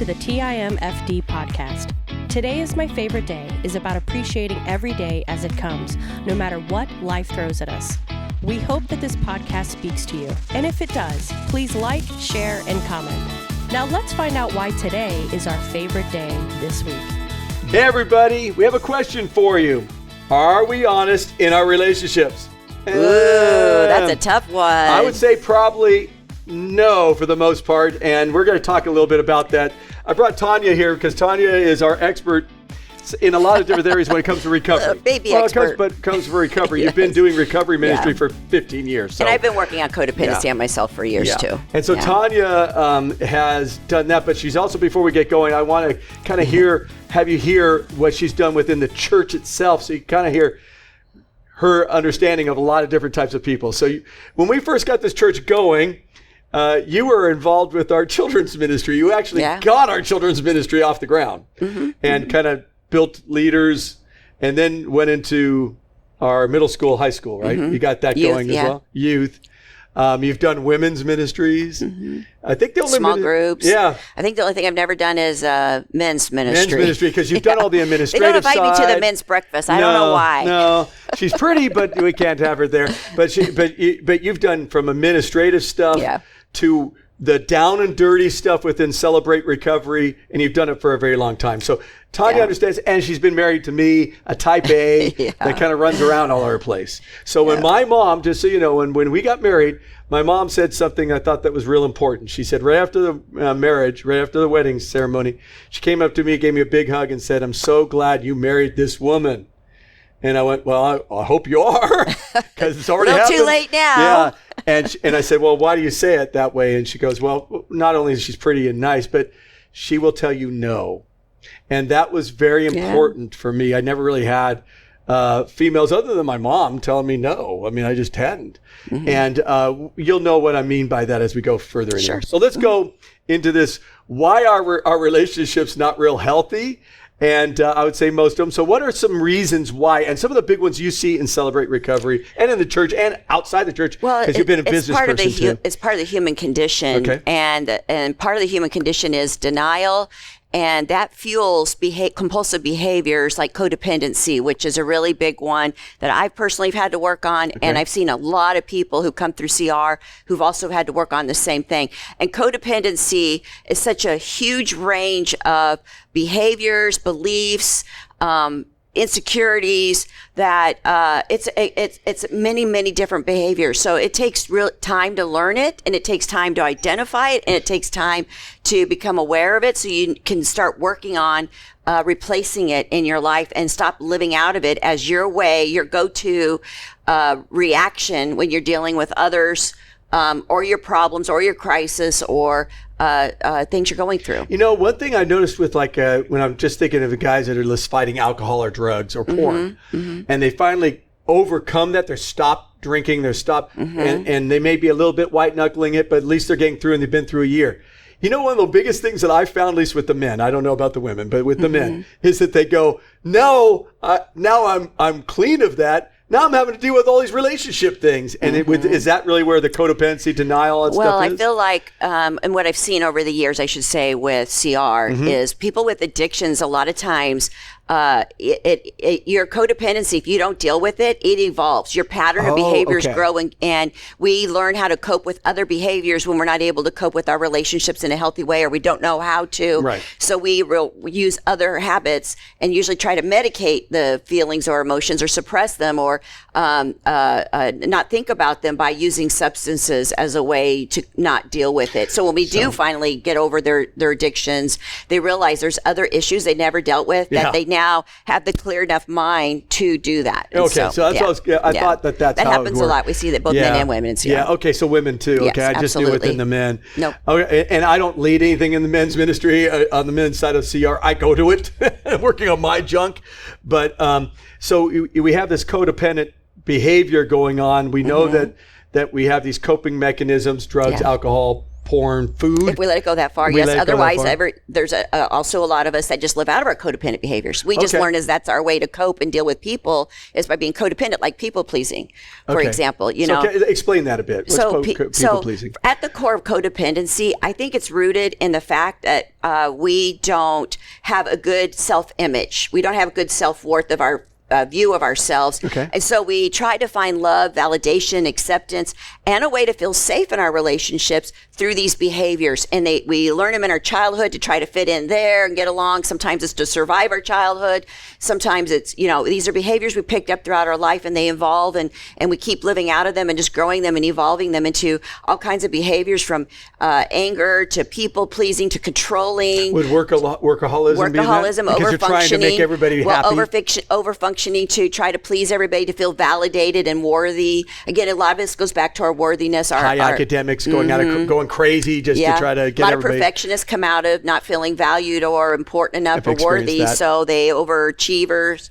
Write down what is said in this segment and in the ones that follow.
the TIMFD podcast. Today is my favorite day is about appreciating every day as it comes, no matter what life throws at us. We hope that this podcast speaks to you. And if it does, please like, share, and comment. Now let's find out why today is our favorite day this week. Hey everybody, we have a question for you. Are we honest in our relationships? Ooh, that's a tough one. I would say probably no for the most part, and we're going to talk a little bit about that. I brought Tonya here because Tonya is our expert in a lot of different areas when it comes to recovery. Baby expert. It comes to recovery. Yes. You've been doing recovery ministry for 15 years. So. And I've been working on codependency on myself for years too. And so Tonya has done that, but she's also, before we get going, I want to kind of have you hear what she's done within the church itself, so you kind of hear her understanding of a lot of different types of people. So when we first got this church going, you were involved with our children's ministry. You actually got our children's ministry off the ground and kind of built leaders, and then went into our middle school, high school, right? You got that going as well. Youth. You've done women's ministries. I think the only small groups. Yeah. I think the only thing I've never done is men's ministry. Men's ministry, because you've done all the administrative side. They don't invite me to the men's breakfast. I don't know why. No, she's pretty, but we can't have her there. But you've done from administrative stuff to the down and dirty stuff within Celebrate Recovery, and you've done it for a very long time. So Tonya understands, and she's been married to me, a type A that kind of runs around all over the place. So when my mom, just so you know, when we got married, my mom said something I thought that was real important. She said right after the marriage, right after the wedding ceremony, she came up to me, gave me a big hug, and said, "I'm so glad you married this woman." And I went, "Well, I hope you are, because it's already happened." Too late now. Yeah. And I said, "Well, why do you say it that way?" And she goes, "Well, not only is she pretty and nice, but she will tell you no." And that was very important for me. I never really had females other than my mom telling me no. I mean, I just hadn't. And you'll know what I mean by that as we go further in here. So let's go into this. Why are our relationships not real healthy? And I would say most of them. So what are some reasons why, and some of the big ones you see in Celebrate Recovery and in the church and outside the church, because you've been a business person too. It's part of the human condition. And part of the human condition is denial. And that fuels compulsive behaviors like codependency, which is a really big one that I personally have had to work on. And I've seen a lot of people who come through CR who've also had to work on the same thing. And codependency is such a huge range of behaviors, beliefs, insecurities that it's many different behaviors. So it takes real time to learn it, and it takes time to identify it, and it takes time to become aware of it, so you can start working on replacing it in your life and stop living out of it as your way, your go-to reaction when you're dealing with others, or your problems or your crisis or things you're going through. You know, one thing I noticed with when I'm just thinking of the guys that are just fighting alcohol or drugs or porn, and they finally overcome that, they're stopped drinking, they're stopped, and they may be a little bit white knuckling it, but at least they're getting through and they've been through a year. You know, one of the biggest things that I found, at least with the men, I don't know about the women, but with the men, is that they go, "No, now I'm clean of that. Now I'm having to deal with all these relationship things." And is that really where the codependency, denial, and stuff is? Well, I feel like, and what I've seen over the years, I should say, with CR is people with addictions, a lot of times, your codependency, if you don't deal with it, it evolves. Your pattern of behaviors grow, and we learn how to cope with other behaviors when we're not able to cope with our relationships in a healthy way, or we don't know how to. Right. So we use other habits and usually try to medicate the feelings or emotions or suppress them or not think about them by using substances as a way to not deal with it. So when we do finally get over their addictions, they realize there's other issues they never dealt with that they now have the clear enough mind to do that. And so that's what I thought that's that how happens it a lot. We see that both men and women in CR. Yeah. Okay. So women too. Yes, okay. I just knew within the men. Nope. Okay. And I don't lead anything in the men's ministry on the men's side of CR. I go to it, working on my junk. But so we have this codependent behavior going on. We know that we have these coping mechanisms: drugs, alcohol, porn, food. If we let it go that far, yes. Otherwise, there's also a lot of us that just live out of our codependent behaviors. We just learn that's our way to cope and deal with people is by being codependent, like people pleasing, for example. Explain that a bit. What's people pleasing? At the core of codependency, I think it's rooted in the fact that we don't have a good self-image. We don't have a good self-worth of our view of ourselves. And so we try to find love, validation, acceptance, and a way to feel safe in our relationships through these behaviors. And we learn them in our childhood to try to fit in there and get along. Sometimes it's to survive our childhood. Sometimes it's, these are behaviors we picked up throughout our life, and they evolve, and we keep living out of them and just growing them and evolving them into all kinds of behaviors, from anger to people pleasing to controlling. Would workaholism be that? Because overfunctioning. You're trying to make everybody happy. Overfunctioning to try to please everybody, to feel validated and worthy. Again, a lot of this goes back to our worthiness. High academics going crazy just to try to get everybody. A lot of perfectionists come out of not feeling valued or important enough or worthy, so they overachievers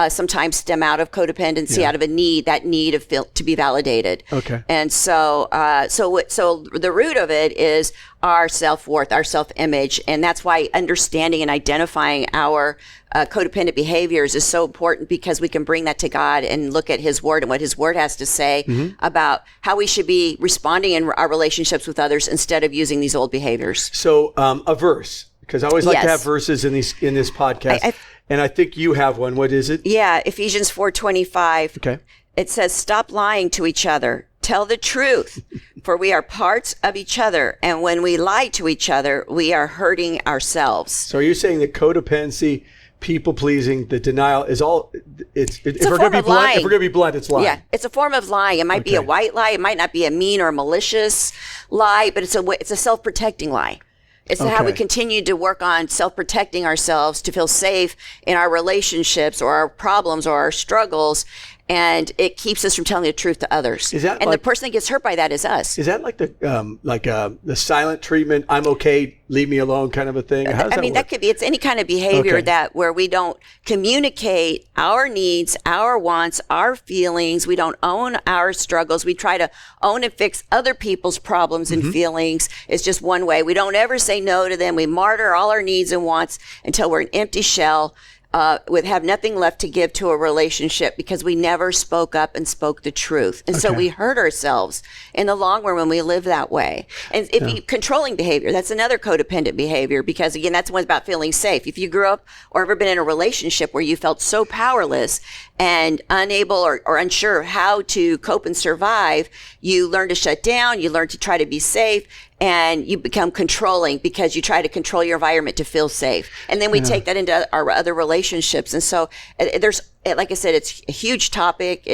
sometimes stem out of codependency, out of that need of to be validated. And so the root of it is our self-worth, our self-image, and that's why understanding and identifying our codependent behaviors is so important, because we can bring that to God and look at His Word and what His Word has to say about how we should be responding in our relationships with others instead of using these old behaviors. So a verse, because I always like to have verses in this podcast, and I think you have one. What is it? Yeah, Ephesians 4:25. It says, "Stop lying to each other. Tell the truth, for we are parts of each other. And when we lie to each other, we are hurting ourselves." So are you saying that codependency, people pleasing, the denial is all, if we're going to be blunt, it's lying. Yeah, it's a form of lying. It might be a white lie. It might not be a mean or malicious lie, but it's a self-protecting lie. It's how we continue to work on self-protecting ourselves to feel safe in our relationships or our problems or our struggles. And it keeps us from telling the truth to others. The person that gets hurt by that is us. Is that like the silent treatment, I'm okay, leave me alone kind of a thing? That could be. It's any kind of behavior where we don't communicate our needs, our wants, our feelings. We don't own our struggles. We try to own and fix other people's problems and feelings. It's just one way. We don't ever say no to them. We martyr all our needs and wants until we're an empty shell. Have nothing left to give to a relationship because we never spoke up and spoke the truth. And so we hurt ourselves in the long run when we live that way. And controlling behavior, that's another codependent behavior, because again, that's one about feeling safe. If you grew up or ever been in a relationship where you felt so powerless and unable or unsure how to cope and survive, you learn to shut down, you learn to try to be safe, and you become controlling because you try to control your environment to feel safe. And then we take that into our other relationships. And so there's, like I said, it's a huge topic.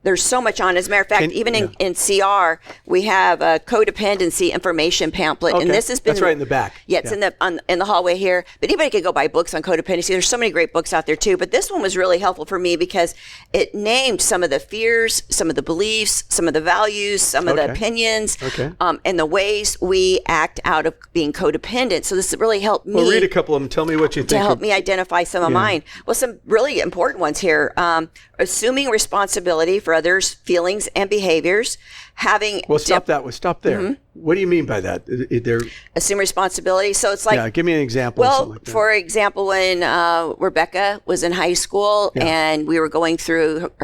There's so much on. As a matter of fact, in CR, we have a codependency information pamphlet, and this has been. That's right in the back. Yeah, it's in the hallway here. But anybody could go buy books on codependency. There's so many great books out there too. But this one was really helpful for me because it named some of the fears, some of the beliefs, some of the values, some of the opinions, and the ways we act out of being codependent. So this really helped me. Well, read a couple of them. Tell me what you think. To help me identify some of mine. Well, some really important ones here. Assuming responsibility for others' feelings and behaviors, stop there. What do you mean by that? Assume responsibility. So it's like, give me an example. Well, for example, when Rebecca was in high school and we were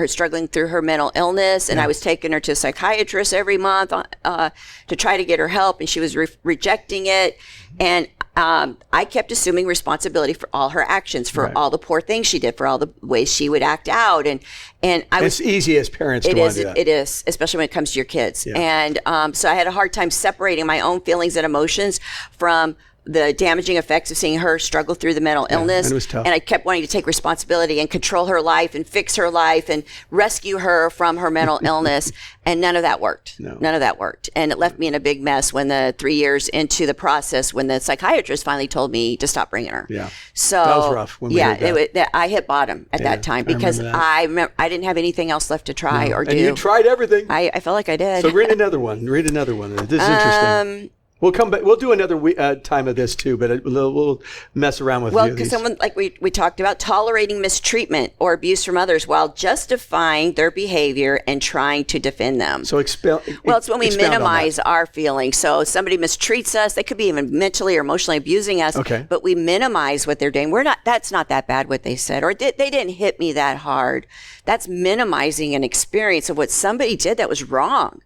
struggling through her mental illness, and I was taking her to a psychiatrist every month to try to get her help, and she was rejecting it. And I kept assuming responsibility for all her actions, for all the poor things she did, for all the ways she would act out. And it's easy as parents to want to do that. It is, especially when it comes to your kids. Yeah. And so I had a hard time separating my own feelings and emotions from the damaging effects of seeing her struggle through the mental illness. And it was tough. And I kept wanting to take responsibility and control her life and fix her life and rescue her from her mental illness. And none of that worked. No. None of that worked. And it left me in a big mess when 3 years into the process, when the psychiatrist finally told me to stop bringing her. Yeah. So that was rough. When we heard that. I hit bottom at that time because I didn't have anything else left to try or do. And you tried everything. I felt like I did. So read another one. This is interesting. We'll come back. We'll do another time of this too, but we'll mess around with. Well, because someone like we talked about tolerating mistreatment or abuse from others while justifying their behavior and trying to defend them. So it's when we minimize our feelings. So somebody mistreats us; they could be even mentally or emotionally abusing us. Okay. But we minimize what they're doing. That's not that bad what they said, or they didn't hit me that hard. That's minimizing an experience of what somebody did that was wrong.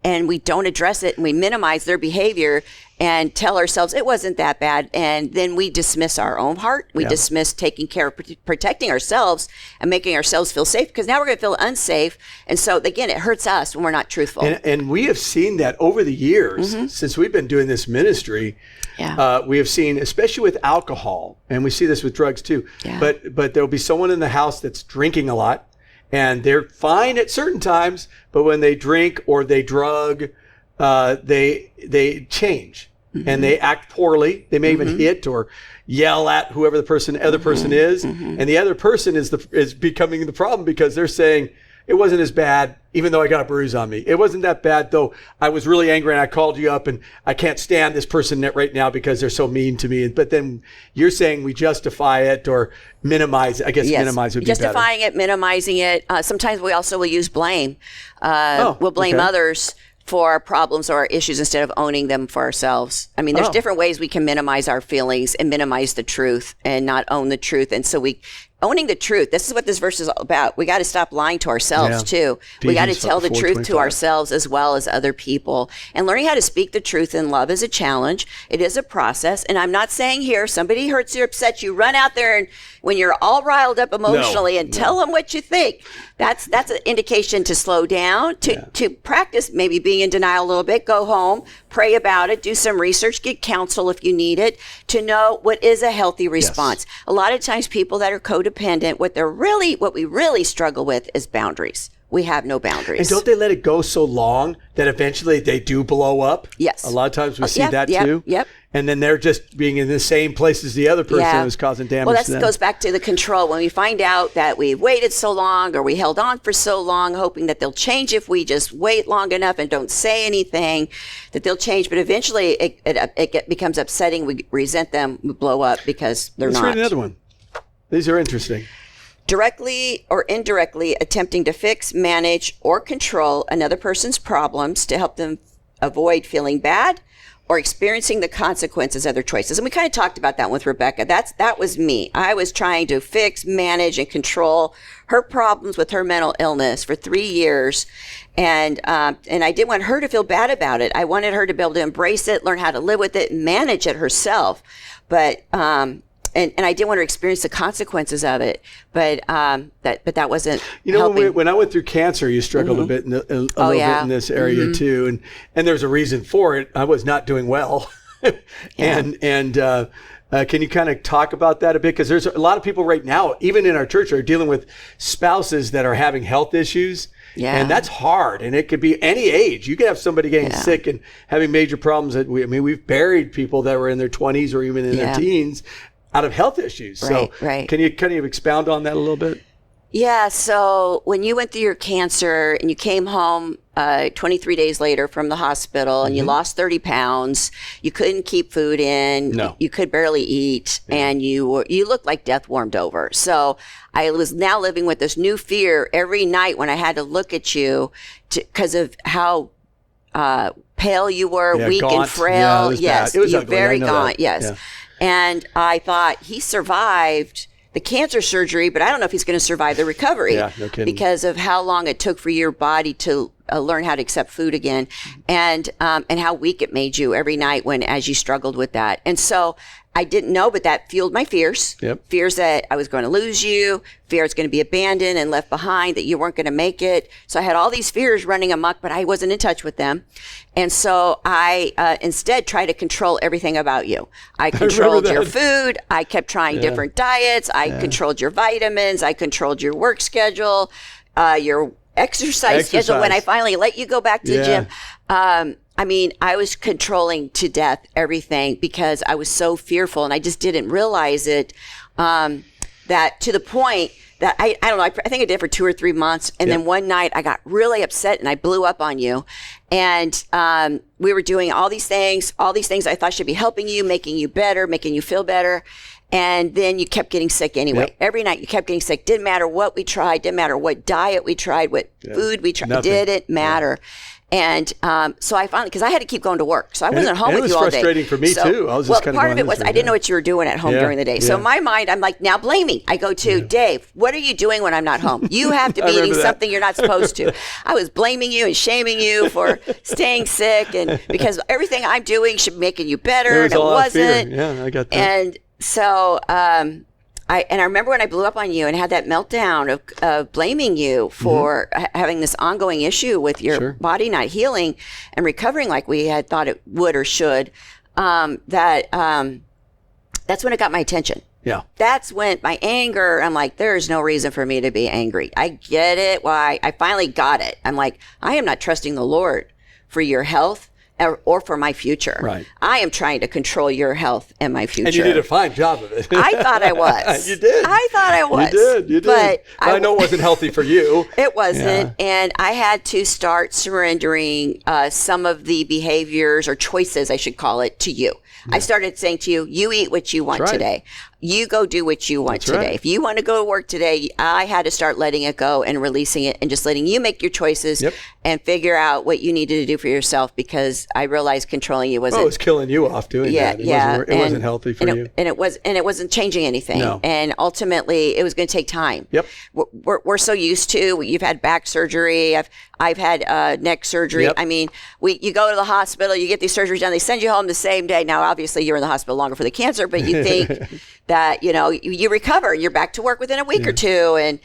And we don't address it, and we minimize their behavior and tell ourselves it wasn't that bad. And then we dismiss our own heart. We dismiss taking care of protecting ourselves and making ourselves feel safe, because now we're going to feel unsafe. And so, again, it hurts us when we're not truthful. And we have seen that over the years, since we've been doing this ministry. We have seen, especially with alcohol, and we see this with drugs too. But there'll be someone in the house that's drinking a lot. And they're fine at certain times, but when they drink or they drug, they change and they act poorly. They may even hit or yell at whoever the other person is, and the other person is becoming the problem because they're saying, it wasn't as bad, even though I got a bruise on me. It wasn't that bad, though I was really angry and I called you up and I can't stand this person right now because they're so mean to me. But then you're saying we justify it or minimize it. I guess minimize would be better. Justifying it, minimizing it. Sometimes we also will use blame. We'll blame others for our problems or our issues instead of owning them for ourselves. I mean, there's different ways we can minimize our feelings and minimize the truth and not own the truth. And so owning the truth, this is what this verse is all about. We got to stop lying to ourselves too. We got to tell the truth to ourselves as well as other people. And learning how to speak the truth in love is a challenge. It is a process. And I'm not saying here, somebody hurts you, upsets you, run out there and when you're all riled up emotionally and tell them what you think. That's an indication to slow down, to practice maybe being in denial a little bit, go home, pray about it, do some research, get counsel if you need it, to know what is a healthy response. Yes. A lot of times people that are codependent, what we really struggle with is boundaries. We have no boundaries. And don't they let it go so long that eventually they do blow up? Yes. A lot of times we see that too. Yep. And then they're just being in the same place as the other person who's causing damage to them. Well, that goes back to the control. When we find out that we've waited so long or we held on for so long, hoping that they'll change if we just wait long enough and don't say anything, that they'll change. But eventually it becomes upsetting. We resent them, we blow up because they're not. Let's read another one. These are interesting. Directly or indirectly attempting to fix, manage, or control another person's problems to help them avoid feeling bad or experiencing the consequences of their choices. And we kind of talked about that with Rebecca. That was me. I was trying to fix, manage, and control her problems with her mental illness for 3 years. And I didn't want her to feel bad about it. I wanted her to be able to embrace it, learn how to live with it, and manage it herself. But and I didn't want to experience the consequences of it, but that wasn't. Helping. When I went through cancer, you struggled a bit a little bit in this area too, and there's a reason for it. I was not doing well, and can you kind of talk about that a bit? Because there's a lot of people right now, even in our church, are dealing with spouses that are having health issues. Yeah. And that's hard. And it could be any age. You could have somebody getting sick and having major problems. We've buried people that were in their 20s or even in their teens out of health issues. Right. Can you kind of expound on that a little bit? Yeah. So when you went through your cancer and you came home 23 days later from the hospital and you lost 30 pounds, you couldn't keep food in, you could barely eat, and you looked like death warmed over. So I was now living with this new fear every night when I had to look at you because of how pale you were, weak gaunt. and frail. It was ugly. Very gaunt. That. Yes. Yeah. And I thought he survived the cancer surgery, but I don't know if he's going to survive the recovery because of how long it took for your body to learn how to accept food again, and how weak it made you every night as you struggled with that. And so I didn't know, but that fueled my fears. Fears that I was going to lose you, fear I was going to be abandoned and left behind, that you weren't going to make it. So I had all these fears running amok, but I wasn't in touch with them. And so I instead tried to control everything about you. I controlled your food. I kept trying different diets. I controlled your vitamins. I controlled your work schedule, your exercise schedule. When I finally let you go back to the gym, I was controlling to death everything because I was so fearful, and I just didn't realize it, that to the point that I don't know. I think I did for 2 or 3 months. And then one night I got really upset and I blew up on you. And we were doing all these things I thought should be helping you, making you better, making you feel better. And then you kept getting sick anyway. Yep. Every night you kept getting sick. Didn't matter what we tried. Didn't matter what diet we tried, what food we tried. Nothing. Didn't matter. Yeah. And so I finally, because I had to keep going to work, so I wasn't home with you all day. It was frustrating for me too. I was just kind of part of it was I didn't know what you were doing at home during the day. So in my mind, I'm like, now blaming. I go to Dave. What are you doing when I'm not home? You have to be eating something you're not supposed to. I was blaming you and shaming you for staying sick, and because everything I'm doing should be making you better, and it wasn't. Yeah, I got that. And so. I remember when I blew up on you and had that meltdown of blaming you for having this ongoing issue with your body not healing and recovering like we had thought it would or should. That's when it got my attention. Yeah. That's when my anger, I'm like, there's no reason for me to be angry. I get it. Why? I finally got it. I'm like, I am not trusting the Lord for your health. Or for my future. Right. I am trying to control your health and my future. And you did a fine job of it. I thought I was. You did. I thought I was. You did. But I know it wasn't healthy for you. It wasn't. Yeah. And I had to start surrendering some of the behaviors or choices, I should call it, to you. Yeah. I started saying to you, you eat what you want today. You go do what you want today. Right. If you want to go to work today, I had to start letting it go and releasing it and just letting you make your choices and figure out what you needed to do for yourself, because I realized controlling you wasn't. Well, it was killing you off doing that. It wasn't healthy for you. And it wasn't changing anything. No. And ultimately, it was going to take time. Yep. We're so used to. You've had back surgery. I've had neck surgery. Yep. I mean, you go to the hospital, you get these surgeries done. They send you home the same day. Now, obviously, you're in the hospital longer for the cancer, but you think that, you recover, you're back to work within a week or two, and,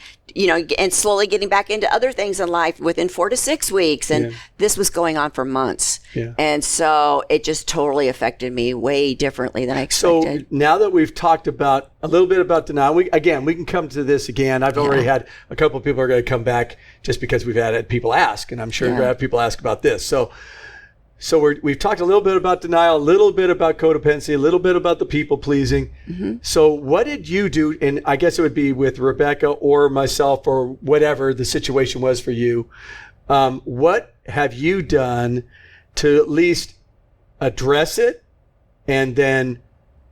and slowly getting back into other things in life within 4 to 6 weeks. And this was going on for months. Yeah. And so it just totally affected me way differently than I expected. So now that we've talked about a little bit about denial, we can come to this again. I've already had a couple of people are going to come back just because we've had people ask, and I'm sure we're going to have people ask about this. So we've talked a little bit about denial, a little bit about codependency, a little bit about the people pleasing. Mm-hmm. So what did you do? And I guess it would be with Rebecca or myself or whatever the situation was for you. What have you done to at least address it and then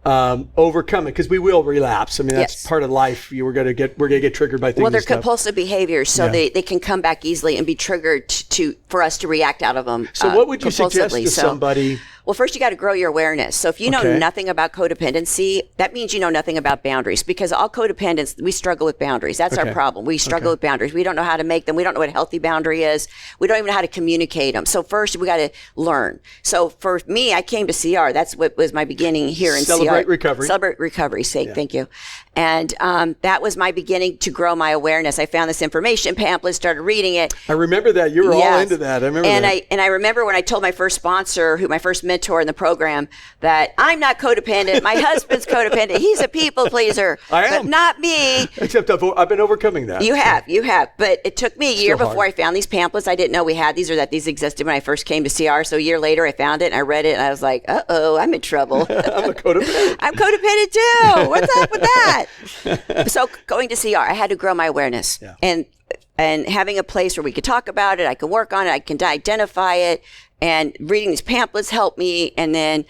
overcome it? Because we will relapse. I mean, that's part of life. We're gonna get triggered by things. Well, they're compulsive behaviors, so they can come back easily and be triggered for us to react out of them. So what would you suggest to somebody? Well, first you got to grow your awareness. So if you know nothing about codependency, that means you know nothing about boundaries, because all codependents, we struggle with boundaries. That's our problem. We struggle with boundaries. We don't know how to make them. We don't know what a healthy boundary is. We don't even know how to communicate them. So first we got to learn. So for me, I came to CR. That's what was my beginning here in Celebrate CR. Recovery. Celebrate Recovery. Thank you. And that was my beginning to grow my awareness. I found this information pamphlet, started reading it. I remember that. You were all into that. I remember that. And I remember when I told my first sponsor, my first mentor in the program, that I'm not codependent. My husband's codependent. He's a people pleaser. I am. But not me. Except I've been overcoming that. You have. But it took me a year before I found these pamphlets. I didn't know we had these or that these existed when I first came to CR. So a year later, I found it and I read it and I was like, uh-oh, I'm in trouble. I'm a codependent. I'm codependent too. What's up with that? So going to CR, I had to grow my awareness. Yeah. And having a place where we could talk about it, I can work on it, I can identify it. And reading these pamphlets helped me, and then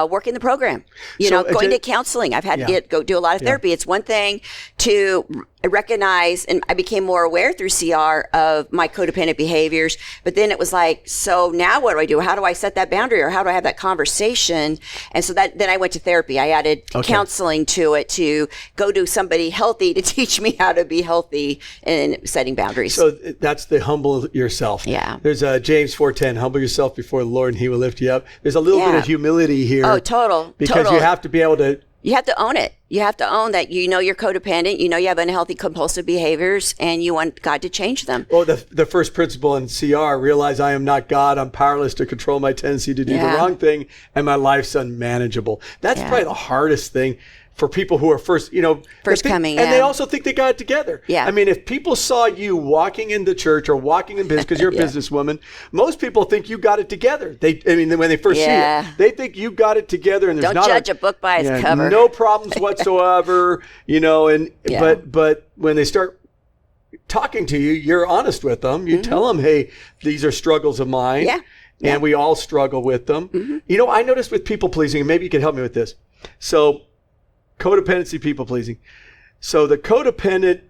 working the program. Going to counseling. I've had to go do a lot of therapy. It's one thing to recognize, and I became more aware through CR of my codependent behaviors. But then it was like, so now what do I do? How do I set that boundary, or how do I have that conversation? And so then I went to therapy. I added counseling to it, to go to somebody healthy to teach me how to be healthy in setting boundaries. So that's the humble yourself. Yeah. There's James 4:10, humble yourself before the Lord and he will lift you up. There's a little bit of humility here. Oh, total. Because you have to be able to. You have to own it. You have to own that you're codependent, you have unhealthy compulsive behaviors, and you want God to change them. Well, the first principle in CR, realize I am not God. I'm powerless to control my tendency to do the wrong thing, and my life's unmanageable. That's probably the hardest thing for people who are first coming. And they also think they got it together. Yeah. I mean, if people saw you walking into church or walking in business, because you're a businesswoman, most people think you got it together. When they first see you, they think you got it together, and there's don't judge a book by its cover. No problems whatsoever, but when they start talking to you, you're honest with them. You tell them, hey, these are struggles of mine. Yeah. And we all struggle with them. You know, I noticed with people pleasing, and maybe you can help me with this. So codependency, people pleasing. So the codependent,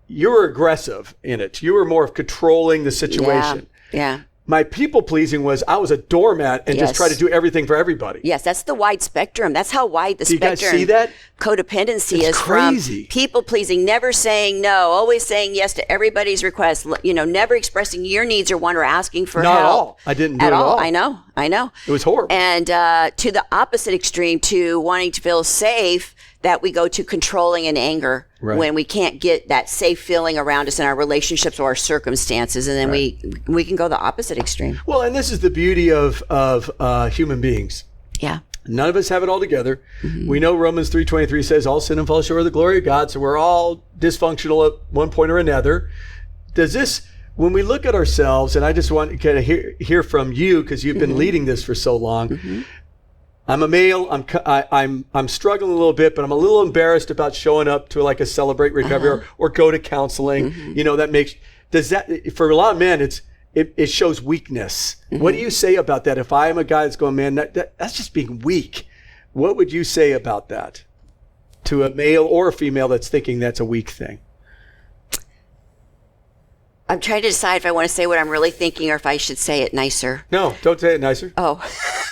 you were aggressive in it. You were more of controlling the situation. Yeah. My people pleasing was I was a doormat and just try to do everything for everybody. Yes, that's the wide spectrum. That's how wide the spectrum. Do you guys see that? Codependency It's is crazy. From people pleasing, never saying no, always saying yes to everybody's request. You know, never expressing your needs or want or asking for help. Not at all. I didn't do it at all. I know. It was horrible. And to the opposite extreme, to wanting to feel safe, that we go to controlling and anger when we can't get that safe feeling around us in our relationships or our circumstances. And then we can go the opposite extreme. Well, and this is the beauty of human beings. Yeah. None of us have it all together. We know Romans 3:23 says all sin and fall short of the glory of God. So we're all dysfunctional at one point or another. Does this, when we look at ourselves, and I just want to kind of hear from you because you've been leading this for so long. I'm a male. I'm struggling a little bit, but I'm a little embarrassed about showing up to like a Celebrate Recovery or go to counseling. You know, does that for a lot of men, it shows weakness. What do you say about that? If I am a guy that's going, man, that's just being weak. What would you say about that to a male or a female that's thinking that's a weak thing? I'm trying to decide if I want to say what I'm really thinking or if I should say it nicer. No, don't say it nicer. Oh,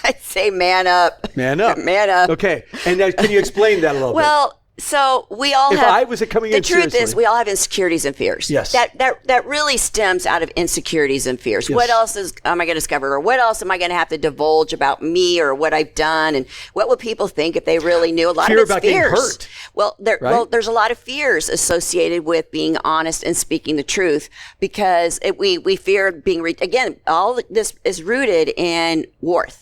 I'd say man up. Man up. Man up. Okay. And can you explain that a little bit? Well, so we all if have. I was coming in the truth seriously. is, we all have insecurities and fears. Yes. That really stems out of insecurities and fears. Yes. What else am I going to discover, or what else am I going to have to divulge about me or what I've done, and what would people think if they really knew? A lot Fear of it's about fears. Getting hurt. Well, there's a lot of fears associated with being honest and speaking the truth because we fear being again. All this is rooted in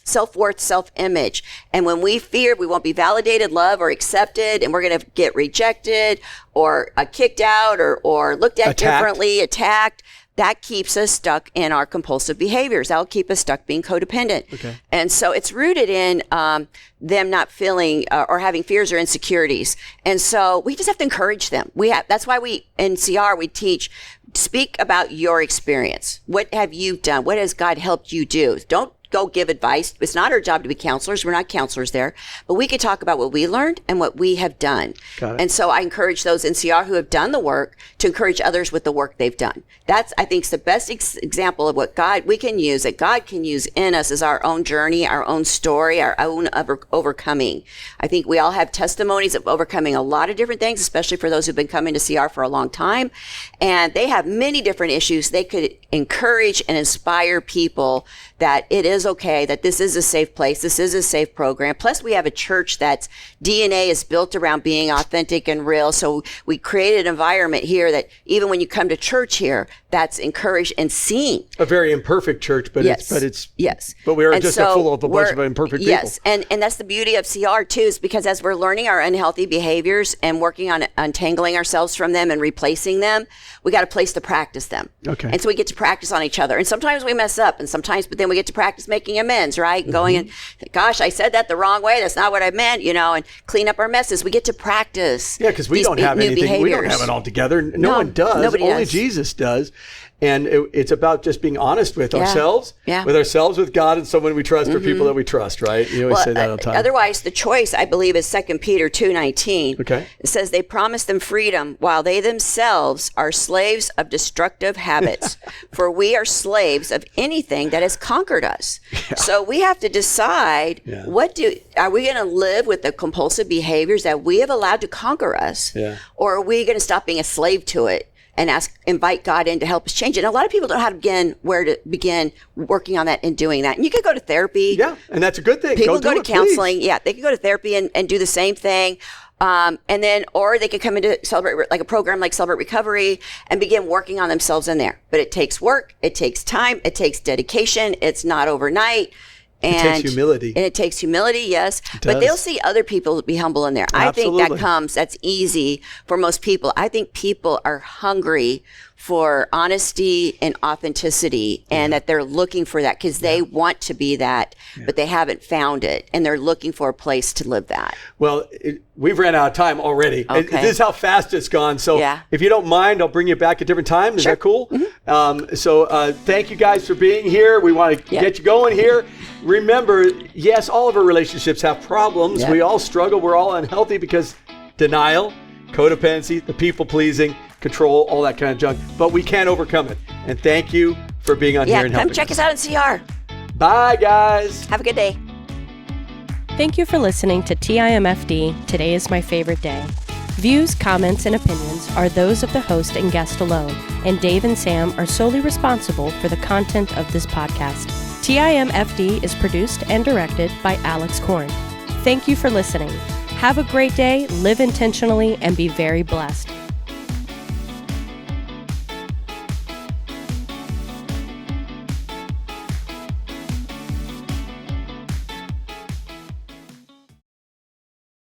self-worth, self-image, and when we fear we won't be validated, loved, or accepted, and we're going to get rejected or kicked out or looked at differently, attacked, that keeps us stuck in our compulsive behaviors. That'll keep us stuck being codependent. Okay. And so it's rooted in them not feeling or having fears or insecurities. And so we just have to encourage them. That's why in CR, we teach, speak about your experience. What have you done? What has God helped you do? Don't go give advice. It's not our job to be counselors. We're not counselors there, but we could talk about what we learned and what we have done. Got it. And so I encourage those in CR who have done the work to encourage others with the work they've done. That's, I think, the best example of what we can use, that God can use in us, is our own journey, our own story, our own overcoming. I think we all have testimonies of overcoming a lot of different things, especially for those who've been coming to CR for a long time. And they have many different issues. They could encourage and inspire people that it is okay, that this is a safe place, this is a safe program. Plus, we have a church that's DNA is built around being authentic and real. So we create an environment here that even when you come to church here, that's encouraged and seen. A very imperfect church, but yes. But we are just full of a bunch of imperfect people. Yes, and that's the beauty of CR too, is because as we're learning our unhealthy behaviors and working on untangling ourselves from them and replacing them, we got a place to practice them. Okay. And so we get to practice on each other. And sometimes we mess up, and sometimes, but then we get to practice making amends, right? And going and, gosh, I said that the wrong way. That's not what I meant, and clean up our messes. We get to practice. Yeah, because we don't have anything. Behaviors. We don't have it all together. No one does. Nobody Only does. Jesus does. And it's about just being honest with ourselves, with God, and someone we trust, or people that we trust, right? You always say that all the time. Otherwise, the choice, I believe, is 2 Peter 2:19. Okay. It says, they promise them freedom while they themselves are slaves of destructive habits. For we are slaves of anything that has conquered us. Yeah. So we have to decide, are we going to live with the compulsive behaviors that we have allowed to conquer us? Yeah. Or are we going to stop being a slave to it and invite God in to help us change it? And a lot of people don't know how to where to begin working on that and doing that. And you could go to therapy. Yeah, and that's a good thing. People go to counseling. Please. Yeah, they could go to therapy and do the same thing. Or they could come into Celebrate, like a program like Celebrate Recovery, and begin working on themselves in there. But it takes work. It takes time. It takes dedication. It's not overnight. It takes humility. And it takes humility, yes. But they'll see other people be humble in there. Absolutely. I think that's easy for most people. I think people are hungry for honesty and authenticity, and that they're looking for that because they want to be that, but they haven't found it, and they're looking for a place to live that. Well, we've ran out of time already. Okay. This is how fast it's gone. So if you don't mind, I'll bring you back a different time. Is that cool? So thank you guys for being here. We want to get you going here. Remember, yes, all of our relationships have problems. We all struggle. We're all unhealthy because denial, codependency, the people-pleasing, control, all that kind of junk. But we can overcome it. And thank you for being on here and helping come check us out in CR. Bye, guys. Have a good day. Thank you for listening to TIMFD, Today is My Favorite Day. Views, comments, and opinions are those of the host and guest alone, and Dave and Sam are solely responsible for the content of this podcast. TIMFD is produced and directed by Alex Korn. Thank you for listening. Have a great day, live intentionally, and be very blessed.